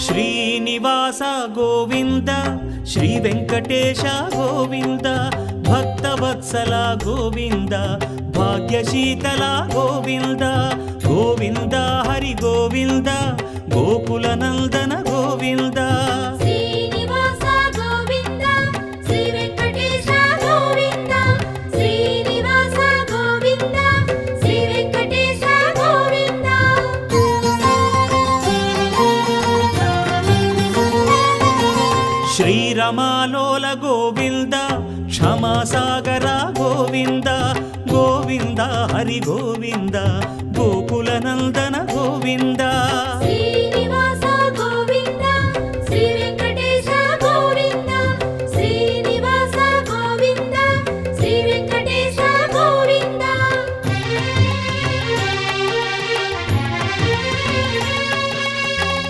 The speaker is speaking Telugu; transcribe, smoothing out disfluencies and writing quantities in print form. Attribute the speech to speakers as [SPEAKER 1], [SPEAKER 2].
[SPEAKER 1] శ్రీనివాస గోవింద శ్రీ వెంకటేశ గోవింద భక్తవత్సల గోవింద భాగ్యశీతల గోవింద గోవింద హరి గోవింద గోకుల నందన గోవింద
[SPEAKER 2] శ్రీనివాస గోవింద శ్రీ వెంకటేశ గోవింద శ్రీనివాస గోవింద శ్రీ వెంకటేశ గోవింద
[SPEAKER 1] శ్రీరమాలోల గోవింద క్షమాసాగర గోవింద గోవింద హరి గోవింద గోకుల నందన గోవింద